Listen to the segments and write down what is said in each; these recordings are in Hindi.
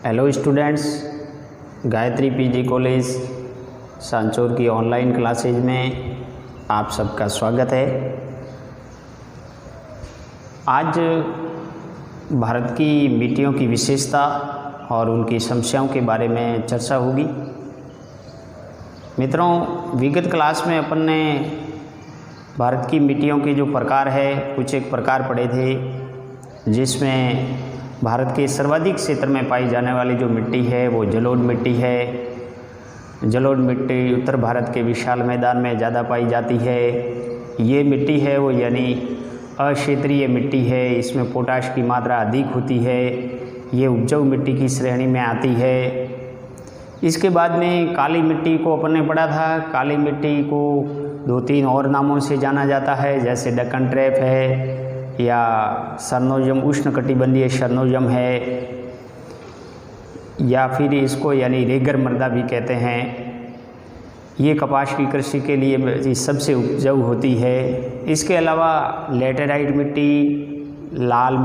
Hello students, Gayatri PG college Sanchore की ऑनलाइन क्लासेज में आप सबका स्वागत है। आज भारत की मिट्टियों की विशेषता और उनकी समस्याओं के बारे में चर्चा होगी। मित्रों, विगत क्लास में अपन ने भारत की मिट्टियों के जो प्रकार है कुछ एक प्रकार पढ़े थे, जिसमें भारत के सर्वाधिक क्षेत्र में पाई जाने वाली जो मिट्टी है वो जलोढ़ मिट्टी है। जलोढ़ मिट्टी उत्तर भारत के विशाल मैदान में ज़्यादा पाई जाती है। ये मिट्टी है वो यानी अक्षेत्रीय मिट्टी है, इसमें पोटाश की मात्रा अधिक होती है। ये उपजाऊ मिट्टी की श्रेणी में आती है। इसके बाद में काली मिट्टी को अपन ने पढ़ा था। काली मिट्टी को दो तीन और नामों से जाना जाता है, जैसे दक्कन ट्रैप है या सर्नोजम उष्णकटिबंधीय सर्नोजम है, या फिर इसको यानी रेगर मृदा भी कहते हैं। ये कपास की कृषि के लिए सबसे उपजाऊ होती है। इसके अलावा लैटेराइट मिट्टी, लाल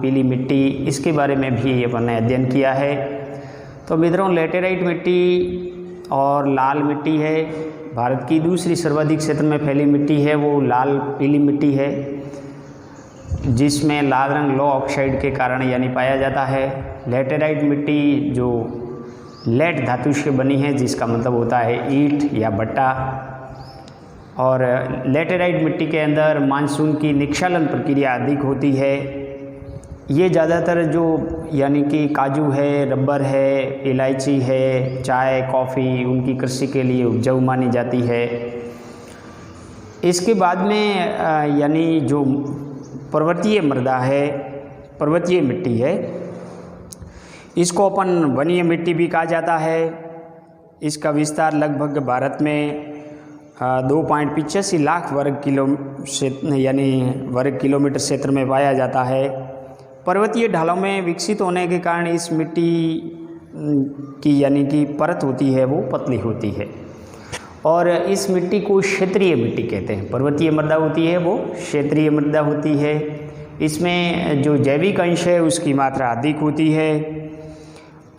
पीली मिट्टी, इसके बारे में भी अपन ने अध्ययन किया है। तो मित्रों, लैटेराइट मिट्टी और लाल मिट्टी है भारत की दूसरी सर्वाधिक क्षेत्र में फैली मिट्टी है। वो लाल पीली मिट्टी है जिसमें लाल रंग लो ऑक्साइड के कारण यानी पाया जाता है। लैटेराइट मिट्टी जो लेड धातु से बनी है, जिसका मतलब होता है ईंट या भट्टा। और लैटेराइट मिट्टी के अंदर मानसून की निक्षालन प्रक्रिया अधिक होती है। ये ज़्यादातर जो यानी कि काजू है, रबर है, इलायची है, चाय, कॉफ़ी, उनकी कृषि के लिए उपजाऊ मानी जाती है। इसके बाद में यानी जो पर्वतीय मृदा है, पर्वतीय मिट्टी है, इसको अपन वनीय मिट्टी भी कहा जाता है। इसका विस्तार लगभग भारत में 2.85 लाख वर्ग किलोमीटर क्षेत्र में पाया जाता है। पर्वतीय ढालों में विकसित होने के कारण इस मिट्टी की यानी कि परत होती है वो पतली होती है, और इस मिट्टी को क्षेत्रीय मिट्टी कहते हैं। पर्वतीय मृदा होती है वो क्षेत्रीय मृदा होती है। इसमें जो जैविक अंश है उसकी मात्रा अधिक होती है,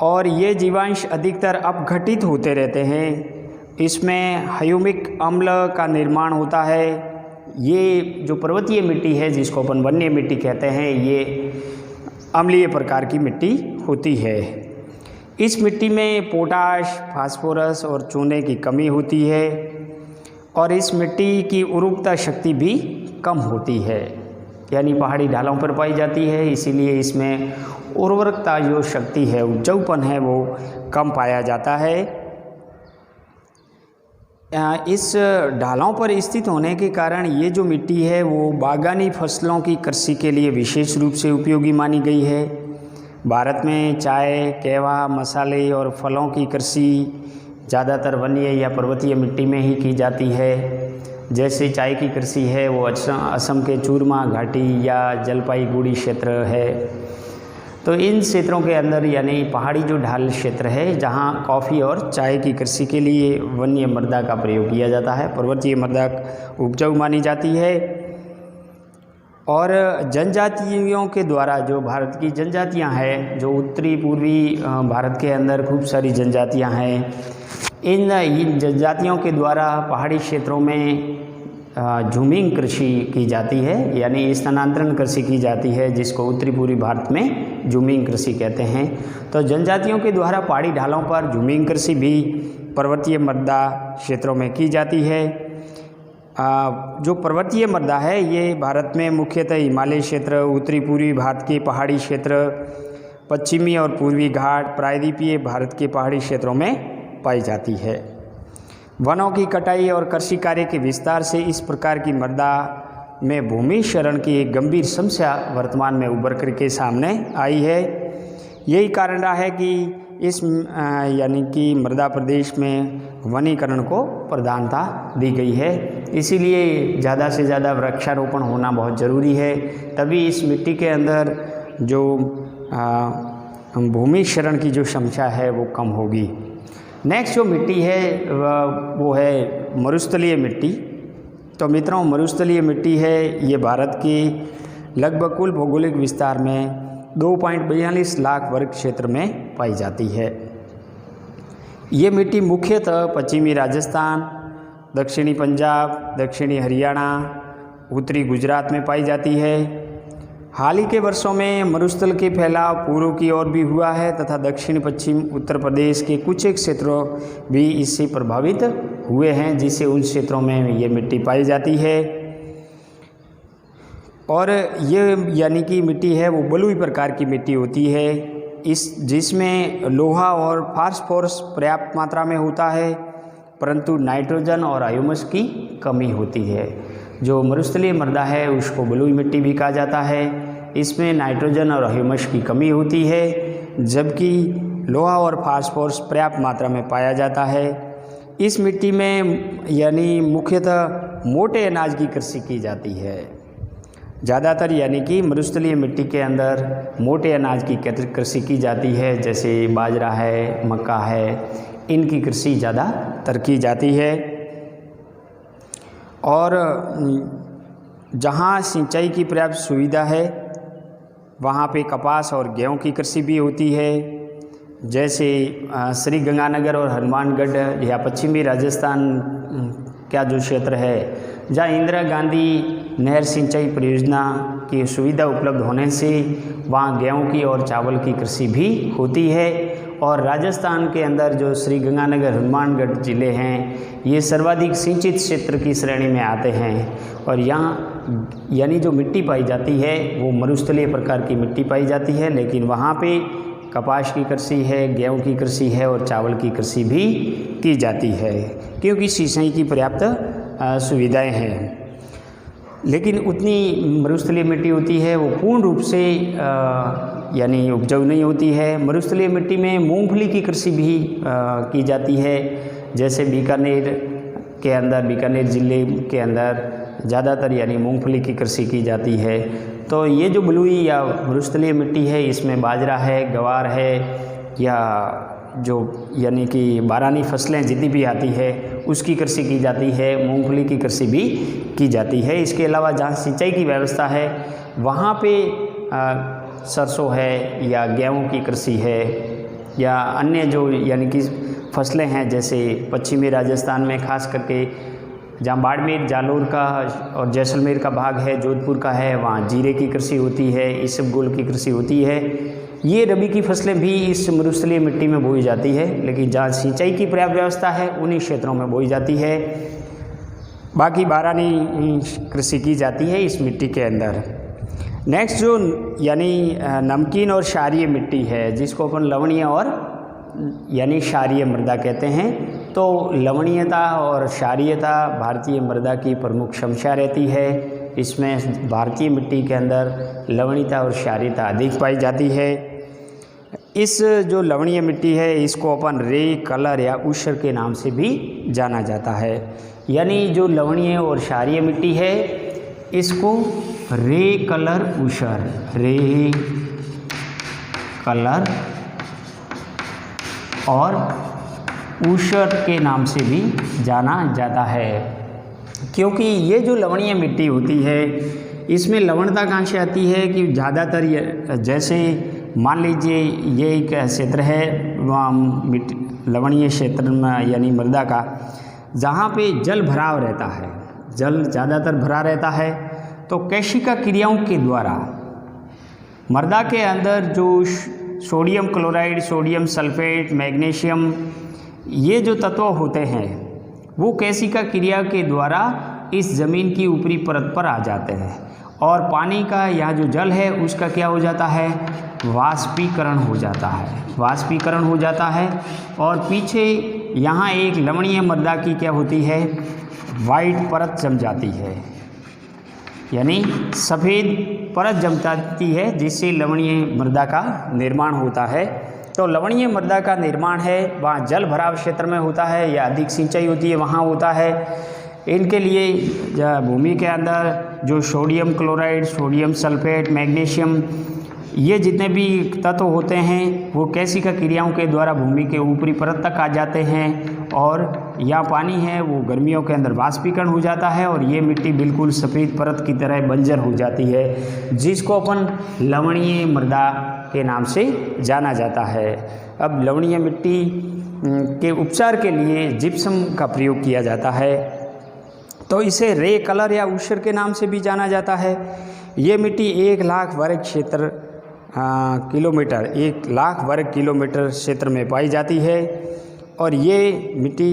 और ये जीवांश अधिकतर अपघटित होते रहते हैं। इसमें ह्यूमिक अम्ल का निर्माण होता है। ये जो पर्वतीय मिट्टी है, जिसको अपन वन्य मिट्टी कहते हैं, ये अम्लीय प्रकार की मिट्टी होती है। इस मिट्टी में पोटाश, फास्फोरस और चूने की कमी होती है, और इस मिट्टी की उर्वरकता शक्ति भी कम होती है, यानी पहाड़ी ढालों पर पाई जाती है। इसीलिए इसमें उर्वरकता जो शक्ति है, उपजाऊपन है, वो कम पाया जाता है। इस ढालों पर स्थित होने के कारण ये जो मिट्टी है वो बागानी फसलों की कृषि के लिए विशेष रूप से उपयोगी मानी गई है। भारत में चाय, कहवा, मसाले और फलों की कृषि ज़्यादातर वन्य या पर्वतीय मिट्टी में ही की जाती है। जैसे चाय की कृषि है वो असम के चूरमा घाटी या जलपाईगुड़ी क्षेत्र है। तो इन क्षेत्रों के अंदर यानी पहाड़ी जो ढाल क्षेत्र है, जहाँ कॉफ़ी और चाय की कृषि के लिए वन्य मृदा का प्रयोग किया जाता है, पर्वतीय मृदा उपजाऊ मानी जाती है। और जनजातियों के द्वारा, जो भारत की जनजातियां हैं, जो उत्तरी पूर्वी भारत के अंदर खूब सारी जनजातियां हैं, इन जनजातियों के द्वारा पहाड़ी क्षेत्रों में झूमिंग कृषि की जाती है, यानी स्थानांतरण कृषि की जाती है, जिसको उत्तरी पूर्वी भारत में झूमिंग कृषि कहते हैं। तो जनजातियों के द्वारा पहाड़ी ढालों पर झूमिंग कृषि भी पर्वतीय मृदा क्षेत्रों में की जाती है। जो पर्वतीय मृदा है ये भारत में मुख्यतः हिमालय क्षेत्र, उत्तरी पूर्वी भारत के पहाड़ी क्षेत्र, पश्चिमी और पूर्वी घाट, प्रायद्वीपीय भारत के पहाड़ी क्षेत्रों में पाई जाती है। वनों की कटाई और कृषि कार्य के विस्तार से इस प्रकार की मृदा में भूमि क्षरण की एक गंभीर समस्या वर्तमान में उभर कर के सामने आई है। यही कारण रहा है कि इस यानी कि मृदा प्रदेश में वनीकरण को प्रधानता दी गई है। इसीलिए ज़्यादा से ज़्यादा वृक्षारोपण होना बहुत ज़रूरी है, तभी इस मिट्टी के अंदर जो भूमि क्षरण की जो समस्या है वो कम होगी। नेक्स्ट जो मिट्टी है वो है मरुस्थलीय मिट्टी। तो मित्रों, मरुस्थलीय मिट्टी है ये भारत की लगभग कुल भौगोलिक विस्तार में 2.42 लाख वर्ग क्षेत्र में पाई जाती है। ये मिट्टी मुख्यतः पश्चिमी राजस्थान, दक्षिणी पंजाब, दक्षिणी हरियाणा, उत्तरी गुजरात में पाई जाती है। हाल ही के वर्षों में मरुस्थल के फैलाव पूर्व की ओर भी हुआ है तथा दक्षिण पश्चिम उत्तर प्रदेश के कुछ एक क्षेत्रों भी इससे प्रभावित हुए हैं, जिससे उन क्षेत्रों में ये मिट्टी पाई जाती है। और ये यानी कि मिट्टी है वो बलुई प्रकार की मिट्टी होती है, जिसमें लोहा और फास्फोरस पर्याप्त मात्रा में होता है, परंतु नाइट्रोजन और ह्यूमस की कमी होती है। जो मरुस्थलीय मृदा है उसको बलुई मिट्टी भी कहा जाता है। इसमें नाइट्रोजन और ह्यूमस की कमी होती है, जबकि लोहा और फास्फोरस पर्याप्त मात्रा में पाया जाता है। इस मिट्टी में यानी मुख्यतः मोटे अनाज की कृषि की जाती है। ज़्यादातर यानी कि मरुस्थलीय मिट्टी के अंदर मोटे अनाज की कृषि की जाती है, जैसे बाजरा है, मक्का है, इनकी कृषि ज़्यादातर की जाती है। और जहाँ सिंचाई की पर्याप्त सुविधा है वहाँ पे कपास और गेहूं की कृषि भी होती है। जैसे श्री गंगानगर और हनुमानगढ़ या पश्चिमी राजस्थान का जो क्षेत्र है, जहाँ इंदिरा गांधी नहर सिंचाई परियोजना की सुविधा उपलब्ध होने से वहाँ गेहूं की और चावल की कृषि भी होती है। और राजस्थान के अंदर जो श्री गंगानगर हनुमानगढ़ ज़िले हैं, ये सर्वाधिक सिंचित क्षेत्र की श्रेणी में आते हैं। और यहाँ यानी जो मिट्टी पाई जाती है वो मरुस्थलीय प्रकार की मिट्टी पाई जाती है, लेकिन वहाँ पे कपास की कृषि है, गेहूं की कृषि है और चावल की कृषि भी की जाती है, क्योंकि सिंचाई की पर्याप्त सुविधाएं हैं। लेकिन उतनी मरुस्थलीय मिट्टी होती है वो पूर्ण रूप से यानी उपजाऊ नहीं होती है। मरुस्थलीय मिट्टी में मूंगफली की कृषि भी की जाती है। जैसे बीकानेर के अंदर, बीकानेर ज़िले के अंदर ज़्यादातर यानी मूंगफली की कृषि की जाती है। तो ये जो बलुई या मरुस्थलीय मिट्टी है, इसमें बाजरा है, ग्वार है, या जो यानी कि बारानी फसलें जितनी भी आती है उसकी कृषि की जाती है। मूंगफली की कृषि भी की जाती है। इसके अलावा जहाँ सिंचाई की व्यवस्था है वहाँ पे सरसों है या गेहूं की कृषि है या अन्य जो यानी कि फसलें हैं, जैसे पश्चिमी राजस्थान में खास करके जहाँ बाड़मेर, जालोर का और जैसलमेर का भाग है, जोधपुर का है, वहाँ जीरे की कृषि होती है, इसबगोल की कृषि होती है। ये रबी की फसलें भी इस मरुस्थलीय मिट्टी में बोई जाती है, लेकिन जहाँ सिंचाई की पर्याप्त व्यवस्था है उन्हीं क्षेत्रों में बोई जाती है। बाकी बारानी कृषि की जाती है इस मिट्टी के अंदर। नेक्स्ट जो यानी नमकीन और क्षारीय मिट्टी है, जिसको अपन लवणीय और यानी क्षारीय मृदा कहते हैं। तो लवणीयता और क्षारीयता भारतीय मृदा की प्रमुख समस्या रहती है। इसमें भारतीय मिट्टी के अंदर लवणीयता और क्षारीयता अधिक पाई जाती है। इस जो लवणीय मिट्टी है इसको अपन रे, कलर या ऊसर के नाम से भी जाना जाता है। यानी जो लवणीय और क्षारीय मिट्टी है इसको रे, कलर, ऊसर, रे, कलर और ऊसर के नाम से भी जाना जाता है। क्योंकि ये जो लवणीय मिट्टी होती है इसमें लवणता कहाँ से आती है कि ज़्यादातर जैसे मान लीजिए ये एक क्षेत्र है लवणीय क्षेत्र में यानी मृदा का, जहाँ पे जल भराव रहता है, जल ज़्यादातर भरा रहता है, तो कैशिका क्रियाओं के द्वारा मृदा के अंदर जो sodium chloride, sodium sulphate, magnesium, ये जो तत्व होते हैं वो कैशिका क्रिया के द्वारा इस ज़मीन की ऊपरी परत पर आ जाते हैं और पानी का यह जो जल है उसका क्या हो जाता है, वाष्पीकरण हो जाता है, वाष्पीकरण हो जाता है। और पीछे यहाँ एक लवणीय मृदा की क्या होती है, वाइट परत जम जाती है, यानी सफ़ेद परत जम जाती है, जिससे लवणीय मृदा का निर्माण होता है। तो लवणीय मृदा का निर्माण है वहाँ जल भराव क्षेत्र में होता है या अधिक सिंचाई होती है वहाँ होता है। इनके लिए भूमि के अंदर जो sodium chloride, sodium sulphate, magnesium, ये जितने भी तत्व होते हैं वो कैसिका क्रियाओं के द्वारा भूमि के ऊपरी परत तक आ जाते हैं और यहाँ पानी है वो गर्मियों के अंदर वाष्पीकरण हो जाता है और ये मिट्टी बिल्कुल सफ़ेद परत की तरह बंजर हो जाती है, जिसको अपन लवणीय मृदा के नाम से जाना जाता है। अब लवणीय मिट्टी के उपचार के लिए जिप्सम का प्रयोग किया जाता है, तो इसे रे कलर या ऊसर के नाम से भी जाना जाता है। ये मिट्टी 1,00,000 वर्ग क्षेत्र किलोमीटर 1,00,000 वर्ग किलोमीटर क्षेत्र में पाई जाती है और ये मिट्टी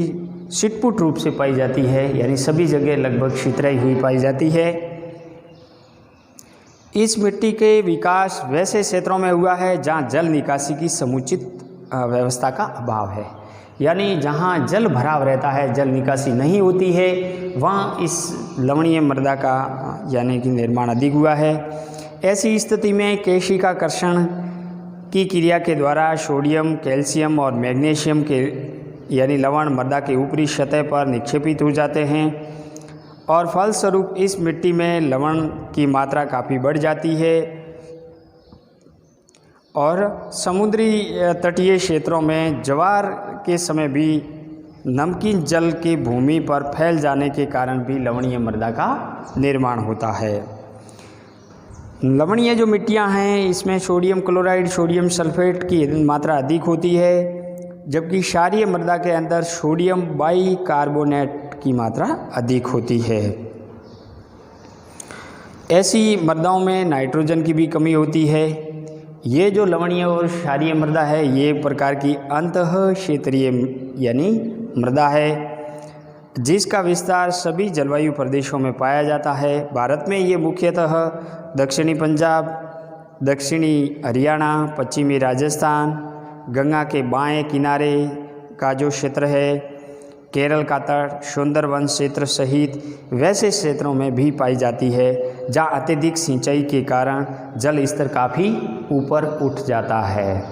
छिटपुट रूप से पाई जाती है, यानी सभी जगह लगभग छितराई हुई पाई जाती है। इस मिट्टी के विकास वैसे क्षेत्रों में हुआ है जहाँ जल निकासी की समुचित व्यवस्था का अभाव है, यानी जहाँ जल भराव रहता है, जल निकासी नहीं होती है, वहाँ इस लवणीय मृदा का यानी कि निर्माण अधिक हुआ है। ऐसी स्थिति में केशिकाकर्षण की क्रिया के द्वारा सोडियम, कैल्शियम और मैग्नीशियम के यानी लवण मृदा के ऊपरी सतह पर निक्षेपित हो जाते हैं और फलस्वरूप इस मिट्टी में लवण की मात्रा काफ़ी बढ़ जाती है और समुद्री तटीय क्षेत्रों में ज्वार के समय भी नमकीन जल की भूमि पर फैल जाने के कारण भी लवणीय मृदा का निर्माण होता है। लवणीय जो मिट्टियां हैं इसमें सोडियम क्लोराइड, सोडियम सल्फेट की मात्रा अधिक होती है, जबकि क्षारीय मृदा के अंदर सोडियम बाइकार्बोनेट की मात्रा अधिक होती है। ऐसी मृदाओं में नाइट्रोजन की भी कमी होती है। ये जो लवणीय और क्षारीय मृदा है ये एक प्रकार की अंतः क्षेत्रीय यानी मृदा है, जिसका विस्तार सभी जलवायु प्रदेशों में पाया जाता है। भारत में ये मुख्यतः दक्षिणी पंजाब, दक्षिणी हरियाणा, पश्चिमी राजस्थान, गंगा के बाएं किनारे का जो क्षेत्र है, केरल का तट, सुंदरवन क्षेत्र सहित वैसे क्षेत्रों में भी पाई जाती है जहाँ अत्यधिक सिंचाई के कारण जल स्तर काफ़ी ऊपर उठ जाता है।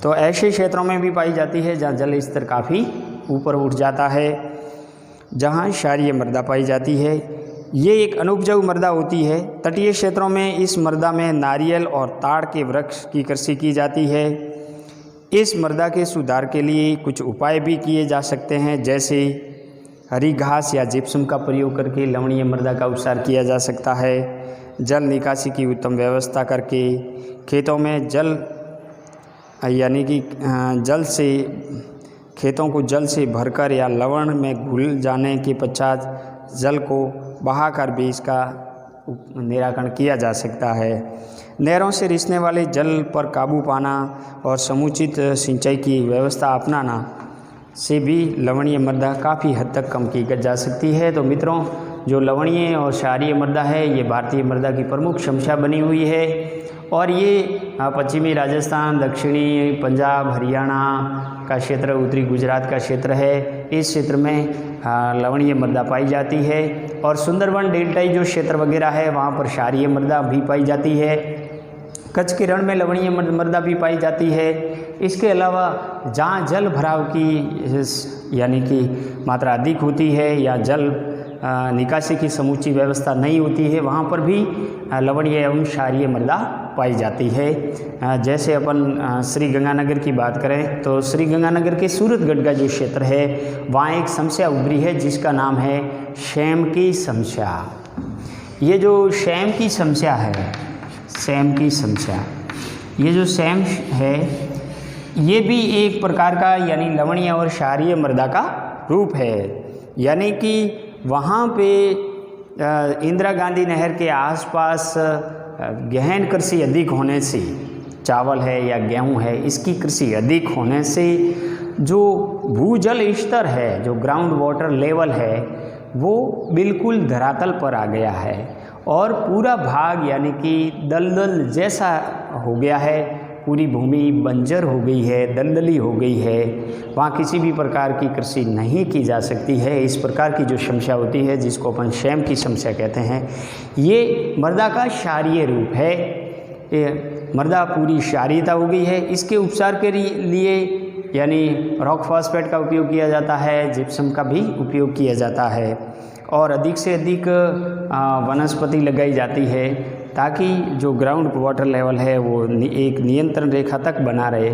तो ऐसे क्षेत्रों में भी पाई जाती है जहाँ जल स्तर काफ़ी ऊपर उठ जाता है, जहाँ क्षारीय मृदा पाई जाती है। ये एक अनुपजाऊ मृदा होती है। तटीय क्षेत्रों में इस मृदा में नारियल और ताड़ के वृक्ष की कृषि की जाती है। इस मृदा के सुधार के लिए कुछ उपाय भी किए जा सकते हैं, जैसे हरी घास या जिप्सम का प्रयोग करके लवणीय मृदा का उपचार किया जा सकता है। जल निकासी की उत्तम व्यवस्था करके खेतों में जल यानी कि खेतों को जल से भरकर या लवण में घुल जाने के पश्चात जल को बहाकर भी इसका निराकरण किया जा सकता है। नहरों से रिसने वाले जल पर काबू पाना और समुचित सिंचाई की व्यवस्था अपनाना से भी लवणीय मृदा काफ़ी हद तक कम की जा सकती है। तो मित्रों, जो लवणीय और क्षारीय मृदा है ये भारतीय मृदा की प्रमुख समस्या बनी हुई है और ये पश्चिमी राजस्थान, दक्षिणी पंजाब, हरियाणा का क्षेत्र, उत्तरी गुजरात का क्षेत्र है। इस क्षेत्र में लवणीय मृदा पाई जाती है और सुंदरवन डेल्टाई जो क्षेत्र वगैरह है वहाँ पर क्षारीय मृदा भी पाई जाती है। कच्छ के रण में लवणीय मृदा भी पाई जाती है। इसके अलावा जहाँ जल भराव की यानी कि मात्रा अधिक होती है या जल निकासी की समूची व्यवस्था नहीं होती है वहाँ पर भी लवणीय एवं क्षारीय मृदा पाई जाती है। जैसे अपन श्री गंगानगर की बात करें तो श्री गंगानगर के सूरतगढ़ का जो क्षेत्र है वहाँ एक समस्या उभरी है जिसका नाम है शैम की समस्या। ये जो शैम की समस्या है, शैम की समस्या, ये जो शैम है ये भी एक प्रकार का यानी लवणीय और क्षारीय मृदा का रूप है। यानी कि वहाँ पे इंदिरा गांधी नहर के आसपास गहन कृषि अधिक होने से, चावल है या गेहूँ है, इसकी कृषि अधिक होने से जो भूजल स्तर है, जो ग्राउंड वाटर लेवल है, वो बिल्कुल धरातल पर आ गया है और पूरा भाग यानी कि दलदल जैसा हो गया है। पूरी भूमि बंजर हो गई है, दलदली हो गई है, वहाँ किसी भी प्रकार की कृषि नहीं की जा सकती है। इस प्रकार की जो समस्या होती है जिसको अपन शैम की समस्या कहते हैं, ये मृदा का क्षारीय रूप है। ये मृदा पूरी क्षारीयता हो गई है। इसके उपचार के लिए यानी रॉक फॉस्फेट का उपयोग किया जाता है, जिप्सम का भी उपयोग किया जाता है और अधिक से अधिक वनस्पति लगाई जाती है ताकि जो ग्राउंड वाटर लेवल है वो एक नियंत्रण रेखा तक बना रहे,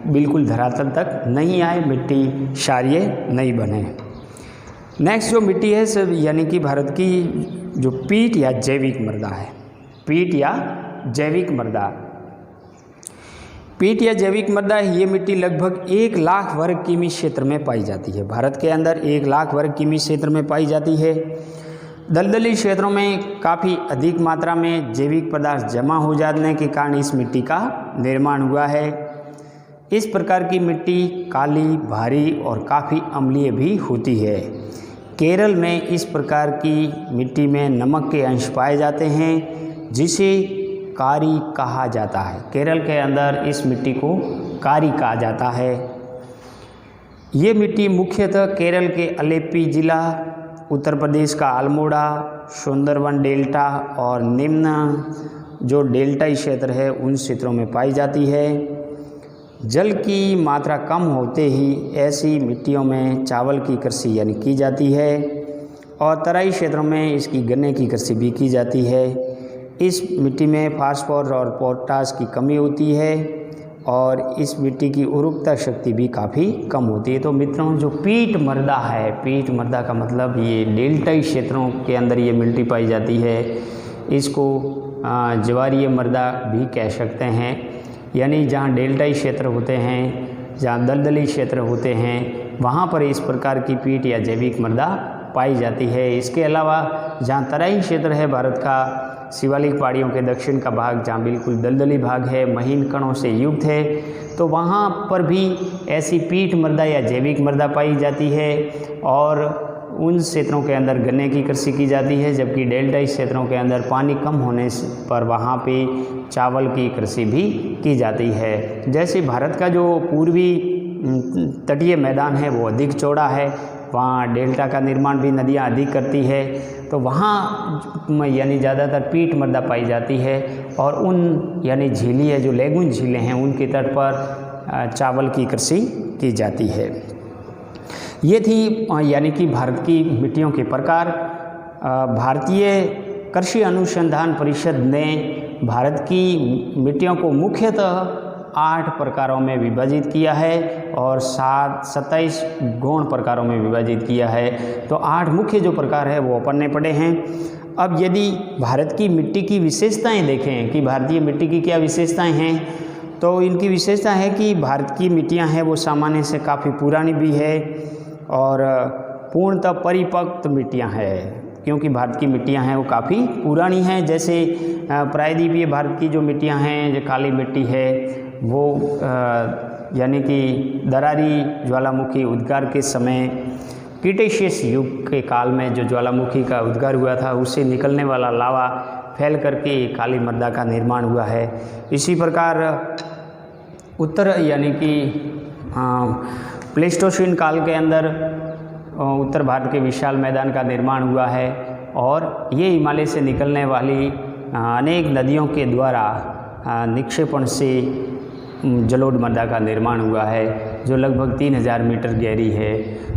बिल्कुल धरातल तक नहीं आए, मिट्टी क्षारीय नहीं बने। नेक्स्ट जो मिट्टी है सब यानी कि भारत की जो पीट या जैविक मृदा है, पीट या जैविक मृदा। पीट या जैविक मृदा ये मिट्टी लगभग 1 लाख वर्ग किमी क्षेत्र में पाई जाती है। भारत के अंदर 1 लाख वर्ग किमी क्षेत्र में पाई जाती है। दलदली क्षेत्रों में काफ़ी अधिक मात्रा में जैविक पदार्थ जमा हो जाने के कारण इस मिट्टी का निर्माण हुआ है। इस प्रकार की मिट्टी काली, भारी और काफ़ी अम्लीय भी होती है। केरल में इस प्रकार की मिट्टी में नमक के अंश पाए जाते हैं, जिसे कारी कहा जाता है। केरल के अंदर इस मिट्टी को कारी कहा जाता है। ये मिट्टी मुख्यतः केरल के अलेप्पी जिला, उत्तर प्रदेश का अल्मोड़ा, सुंदरवन डेल्टा और निम्न जो डेल्टाई क्षेत्र है उन क्षेत्रों में पाई जाती है। जल की मात्रा कम होते ही ऐसी मिट्टियों में चावल की कृषि यानी की जाती है और तराई क्षेत्रों में इसकी गन्ने की कृषि भी की जाती है। इस मिट्टी में फास्फोरस और पोटाश की कमी होती है और इस मिट्टी की उर्वरकता शक्ति भी काफ़ी कम होती है। तो मित्रों, जो पीट मृदा है, पीट मृदा का मतलब ये डेल्टाई क्षेत्रों के अंदर ये मिट्टी पाई जाती है। इसको ज्वारीय मृदा भी कह सकते हैं, यानी जहाँ डेल्टाई क्षेत्र होते हैं, जहाँ दलदली क्षेत्र होते हैं, वहाँ पर इस प्रकार की पीट या जैविक मृदा पाई जाती है। इसके अलावा जहाँ तराई क्षेत्र है भारत का, शिवालिक पहाड़ियों के दक्षिण का भाग जहाँ बिल्कुल दलदली भाग है, महीन कणों से युक्त है, तो वहाँ पर भी ऐसी पीट मृदा या जैविक मृदा पाई जाती है और उन क्षेत्रों के अंदर गन्ने की कृषि की जाती है। जबकि डेल्टाई क्षेत्रों के अंदर पानी कम होने पर वहाँ पे चावल की कृषि भी की जाती है। जैसे भारत का जो पूर्वी तटीय मैदान है वो अधिक चौड़ा है, वहाँ डेल्टा का निर्माण भी नदियाँ अधिक करती है, तो वहाँ यानी ज़्यादातर पीट मृदा पाई जाती है और उन यानी झीलें है जो लेगुन झीलें हैं उनके तट पर चावल की कृषि की जाती है। ये थी यानी कि भारत की मिट्टियों के प्रकार। भारतीय कृषि अनुसंधान परिषद ने भारत की मिट्टियों को मुख्यतः 8 प्रकारों में विभाजित किया है और 27 गौण प्रकारों में विभाजित किया है। तो 8 मुख्य जो प्रकार है वो अपन ने पढ़े हैं। अब यदि भारत की मिट्टी की विशेषताएं देखें कि भारतीय मिट्टी की क्या विशेषताएं हैं, तो इनकी विशेषता है कि भारत की मिट्टियां हैं वो सामान्य से काफ़ी पुरानी भी है और पूर्णतः परिपक्व मिट्टियां हैं, क्योंकि भारत की मिट्टियां हैं वो काफ़ी पुरानी हैं। जैसे प्रायद्वीपीय भारत की जो मिट्टियां हैं, जो काली मिट्टी है वो यानी कि दरारी ज्वालामुखी उद्गार के समय क्रीटेशियस युग के काल में जो ज्वालामुखी का उद्गार हुआ था उससे निकलने वाला लावा फैल करके काली मृदा का निर्माण हुआ है। इसी प्रकार उत्तर यानी कि प्लेस्टोसीन काल के अंदर उत्तर भारत के विशाल मैदान का निर्माण हुआ है और ये हिमालय से निकलने वाली अनेक नदियों के द्वारा निक्षेपण से जलोढ़ मृदा का निर्माण हुआ है जो लगभग 3000 मीटर गहरी है।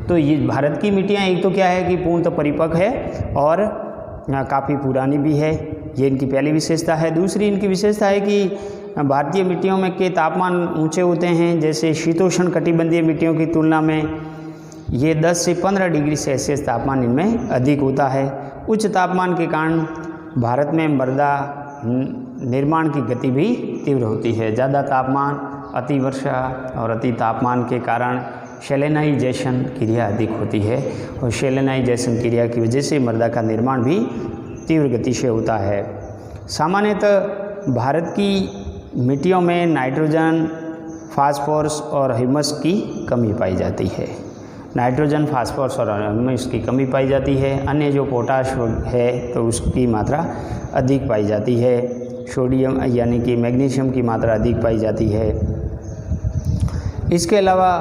तो ये भारत की मिट्टियाँ एक तो क्या है कि पूर्णतः परिपक्व है और काफ़ी पुरानी भी है, ये इनकी पहली विशेषता है। दूसरी इनकी विशेषता है कि भारतीय मिट्टियों में के तापमान ऊंचे होते हैं। जैसे शीतोष्ण कटिबंधीय मिट्टियों की तुलना में ये 10 से 15 डिग्री सेल्सियस तापमान इनमें अधिक होता है। उच्च तापमान के कारण भारत में मृदा निर्माण की गति भी तीव्र होती है। ज़्यादा तापमान, अति वर्षा और अति तापमान के कारण सेलेनाइजेशन क्रिया अधिक होती है और सेलेनाइजेशन क्रिया की वजह से मृदा का निर्माण भी तीव्र गति से होता है। सामान्यतः भारत की मिट्टियों में नाइट्रोजन, फास्फोरस और ह्यूमस की कमी पाई जाती है। नाइट्रोजन, फास्फोरस और ह्यूमस की कमी पाई जाती है। अन्य जो पोटाश है तो उसकी मात्रा अधिक पाई जाती है। सोडियम यानी कि मैग्नीशियम की मात्रा अधिक पाई जाती है। इसके अलावा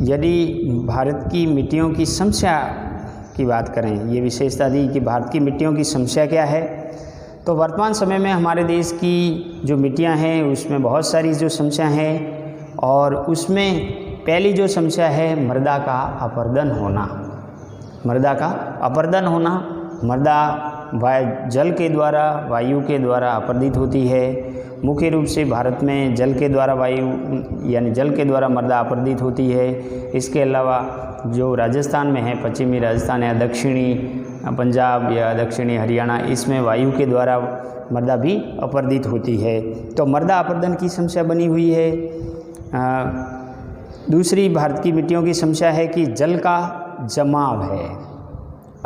यदि भारत की मिट्टियों की समस्या की बात करें, ये विशेषता दी कि भारत की मिट्टियों की समस्या क्या है, तो वर्तमान समय में हमारे देश की जो मिट्टियां हैं उसमें बहुत सारी जो समस्या हैं और उसमें पहली जो समस्या है मृदा का अपरदन होना। मृदा का अपरदन होना, मृदा जल के द्वारा, वायु के द्वारा अपरदित होती है। मुख्य रूप से भारत में जल के द्वारा वायु यानी जल के द्वारा मृदा अपरदित होती है। इसके अलावा जो राजस्थान में है, पश्चिमी राजस्थान या दक्षिणी पंजाब या दक्षिणी हरियाणा, इसमें वायु के द्वारा मृदा भी अपरदित होती है। तो मृदा अपरदन की समस्या बनी हुई है। दूसरी भारत की मिट्टियों की समस्या है कि जल का जमाव है।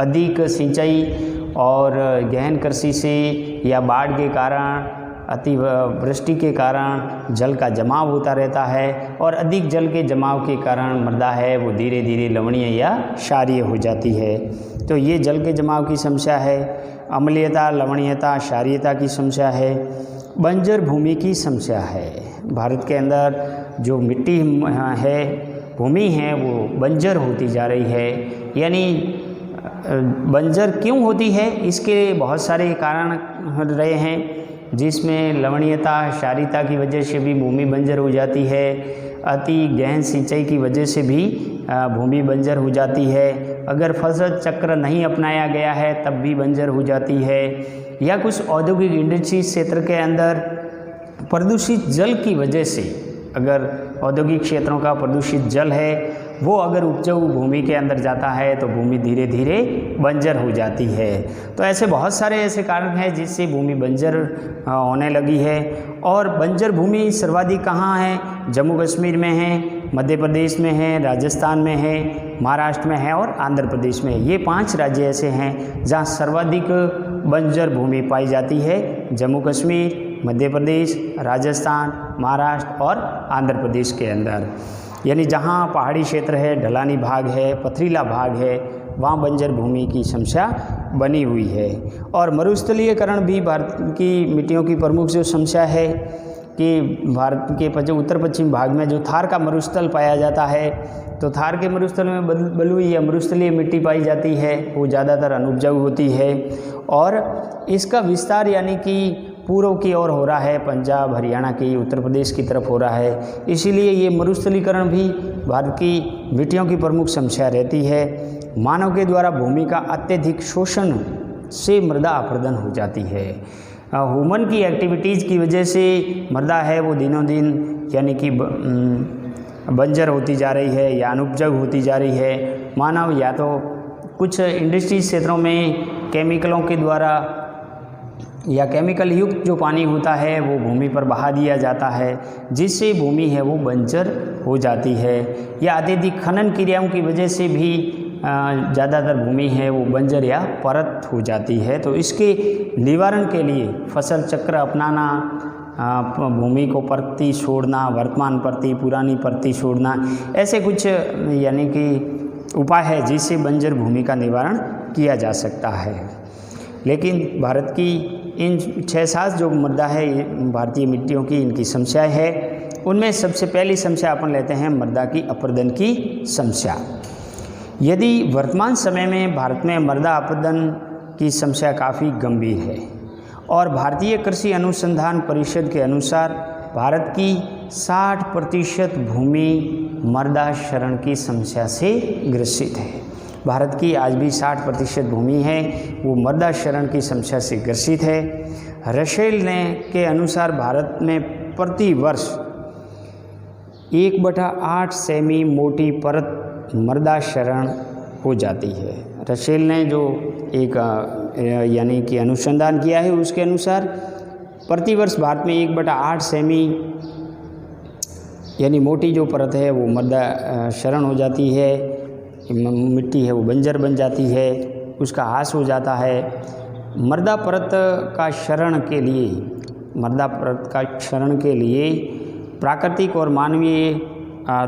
अधिक सिंचाई और गहन कृषि से या बाढ़ के कारण, अतिवृष्टि के कारण जल का जमाव होता रहता है और अधिक जल के जमाव के कारण मृदा है वो धीरे धीरे लवणीय या क्षारीय हो जाती है। तो ये जल के जमाव की समस्या है। अम्लीयता, लवणीयता, क्षारीयता की समस्या है। बंजर भूमि की समस्या है। भारत के अंदर जो मिट्टी है, भूमि है, वो बंजर होती जा रही है। यानी बंजर क्यों होती है, इसके बहुत सारे कारण रहे हैं, जिसमें लवणीयता, क्षारीयता की वजह से भी भूमि बंजर हो जाती है। अति गहन सिंचाई की वजह से भी भूमि बंजर हो जाती है। अगर फसल चक्र नहीं अपनाया गया है तब भी बंजर हो जाती है। या कुछ औद्योगिक इंडस्ट्री क्षेत्र के अंदर प्रदूषित जल की वजह से, अगर औद्योगिक क्षेत्रों का प्रदूषित जल है वो अगर उपजाऊ भूमि के अंदर जाता है तो भूमि धीरे धीरे बंजर हो जाती है। तो ऐसे बहुत सारे ऐसे कारण हैं जिससे भूमि बंजर होने लगी है। और बंजर भूमि सर्वाधिक कहाँ है? जम्मू कश्मीर में है, मध्य प्रदेश में है, राजस्थान में है, महाराष्ट्र में है और आंध्र प्रदेश में है। ये 5 राज्य ऐसे हैं जहाँ सर्वाधिक बंजर भूमि पाई जाती है। जम्मू कश्मीर, मध्य प्रदेश, राजस्थान, महाराष्ट्र और आंध्र प्रदेश के अंदर। यानी जहाँ पहाड़ी क्षेत्र है, ढलानी भाग है, पथरीला भाग है, वहाँ बंजर भूमि की समस्या बनी हुई है। और मरुस्थलीयकरण भी भारत की मिट्टियों की प्रमुख जो समस्या है कि भारत के उत्तर पश्चिम भाग में जो थार का मरुस्थल पाया जाता है, तो थार के मरुस्थल में बलुई या मरुस्थलीय मिट्टी पाई जाती है, वो ज़्यादातर अनुपजाऊ होती है। और इसका विस्तार यानी कि पूर्व की ओर हो रहा है, पंजाब, हरियाणा की, उत्तर प्रदेश की तरफ हो रहा है। इसीलिए ये मरुस्थलीकरण भी भारत की मिट्टियों की प्रमुख समस्या रहती है। मानव के द्वारा भूमि का अत्यधिक शोषण से मृदा अपरदन हो जाती है। ह्यूमन की एक्टिविटीज़ की वजह से मृदा है वो दिनों दिन यानी कि बंजर होती जा रही है या अनुपजाऊ होती जा रही है। मानव या तो कुछ इंडस्ट्री क्षेत्रों में केमिकलों के द्वारा या केमिकल युक्त जो पानी होता है वो भूमि पर बहा दिया जाता है, जिससे भूमि है वो बंजर हो जाती है। या अत्यधिक खनन क्रियाओं की वजह से भी ज़्यादातर भूमि है वो बंजर या परत हो जाती है। तो इसके निवारण के लिए फसल चक्र अपनाना, भूमि को परती छोड़ना, वर्तमान परती, पुरानी परती छोड़ना, ऐसे कुछ यानी कि उपाय है जिससे बंजर भूमि का निवारण किया जा सकता है। लेकिन भारत की इन 6-7 जो मृदा है भारतीय मिट्टियों की, इनकी समस्या है, उनमें सबसे पहली समस्या अपन लेते हैं मृदा की अपरदन की समस्या। यदि वर्तमान समय में भारत में मृदा अपरदन की समस्या काफ़ी गंभीर है और भारतीय कृषि अनुसंधान परिषद के अनुसार भारत की 60% भूमि मृदा क्षरण की समस्या से ग्रसित है। भारत की आज भी 60% भूमि है वो मृदा क्षरण की समस्या से ग्रसित है। रसेल ने के अनुसार भारत में प्रति वर्ष 1/8 सेमी मोटी परत मृदा क्षरण हो जाती है। रसेल ने जो एक यानी कि अनुसंधान किया है उसके अनुसार प्रतिवर्ष भारत में 1/8 सेमी यानी मोटी जो परत है वो मृदा क्षरण हो जाती है। मिट्टी है वो बंजर बन जाती है, उसका ह्रास हो जाता है। मृदा परत का क्षरण के लिए प्राकृतिक और मानवीय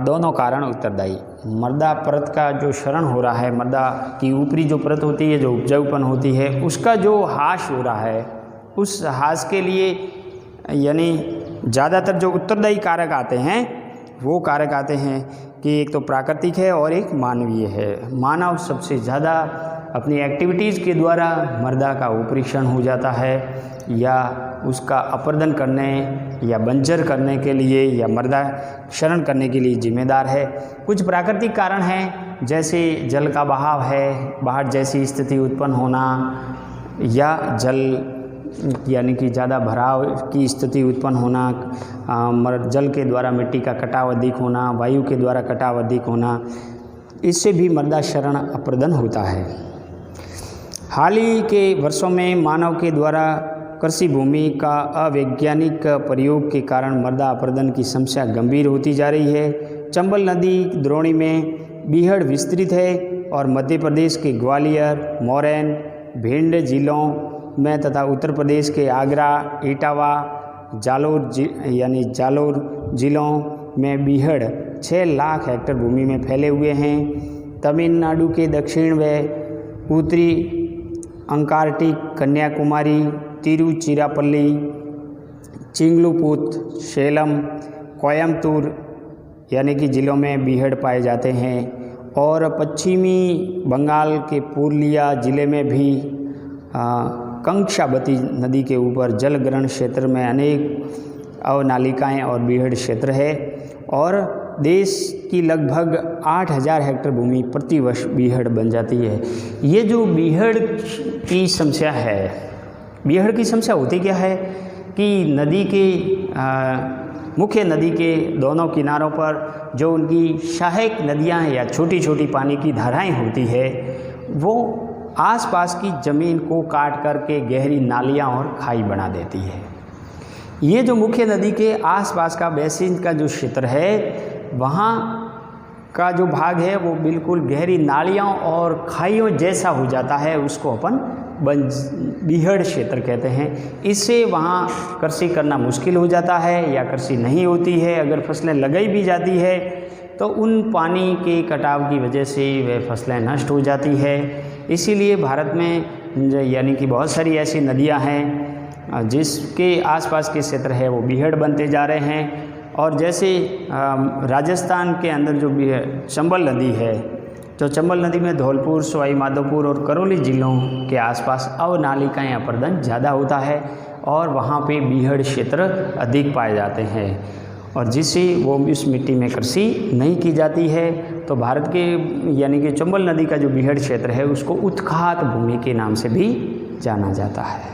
दोनों कारण उत्तरदायी। मृदा परत का जो क्षरण हो रहा है, मृदा की ऊपरी जो परत होती है, जो उपजाऊपन होती है, उसका जो ह्रास हो रहा है, उस ह्रास के लिए यानी ज़्यादातर जो उत्तरदायी कारक आते हैं वो कारक आते हैं कि एक तो प्राकृतिक है और एक मानवीय है। मानव सबसे ज़्यादा अपनी एक्टिविटीज़ के द्वारा मृदा का उपरीक्षण हो जाता है या उसका अपरदन करने या बंजर करने के लिए या मृदा क्षरण करने के लिए जिम्मेदार है। कुछ प्राकृतिक कारण हैं जैसे जल का बहाव है, बाढ़ जैसी स्थिति उत्पन्न होना, या जल यानी कि ज़्यादा भराव की स्थिति उत्पन्न होना, जल के द्वारा मिट्टी का कटाव अधिक होना, वायु के द्वारा कटाव अधिक होना, इससे भी मृदा क्षरण अप्रदन होता है। हाल ही के वर्षों में मानव के द्वारा कृषि भूमि का अवैज्ञानिक प्रयोग के कारण मृदा अप्रदन की समस्या गंभीर होती जा रही है। चंबल नदी द्रोणी में बीहड़ विस्तृत है और मध्य प्रदेश के ग्वालियर, मोरैन, भिंड जिलों में तथा उत्तर प्रदेश के आगरा, इटावा, जालोर जिलों में बीहड़ 6 लाख हेक्टेयर भूमि में फैले हुए हैं। तमिलनाडु के दक्षिण व उत्तरी अंटार्कटिक, कन्याकुमारी, तिरुचिरापल्ली, चिंगलुपुत, सेलम, कोयम्बतूर यानी कि ज़िलों में बीहड़ पाए जाते हैं और पश्चिमी बंगाल के पुरुलिया ज़िले में भी कंक्षावती नदी के ऊपर जल ग्रहण क्षेत्र में अनेक अवनालिकाएँ और बीहड़ क्षेत्र है और देश की लगभग 8000 हेक्टेयर भूमि प्रतिवर्ष बीहड़ बन जाती है। ये जो बीहड़ की समस्या है, बीहड़ की समस्या होती क्या है कि नदी के मुख्य नदी के दोनों किनारों पर जो उनकी सहायक नदियाँ हैं या छोटी छोटी पानी की धाराएं होती है, वो आसपास की ज़मीन को काट करके गहरी नालियाँ और खाई बना देती है। ये जो मुख्य नदी के आसपास का बेसिन का जो क्षेत्र है, वहाँ का जो भाग है वो बिल्कुल गहरी नालियों और खाइयों जैसा हो जाता है, उसको अपन बीहड़ क्षेत्र कहते हैं। इससे वहाँ कृषि करना मुश्किल हो जाता है या कृषि नहीं होती है। अगर फसलें लगाई भी जाती है तो उन पानी के कटाव की वजह से वह फसलें नष्ट हो जाती है। इसीलिए भारत में यानी कि बहुत सारी ऐसी नदियाँ हैं जिसके आसपास के क्षेत्र है वो बीहड़ बनते जा रहे हैं। और जैसे राजस्थान के अंदर जो चंबल नदी है, जो चंबल नदी में धौलपुर, सवाई माधोपुर और करौली जिलों के आसपास अवनालिकाएँ अप्रदन ज़्यादा होता है और वहाँ पे बीहड़ क्षेत्र अधिक पाए जाते हैं और जिससे वो इस मिट्टी में कृषि नहीं की जाती है। तो भारत के यानी कि चंबल नदी का जो बीहड़ क्षेत्र है उसको उत्खात भूमि के नाम से भी जाना जाता है।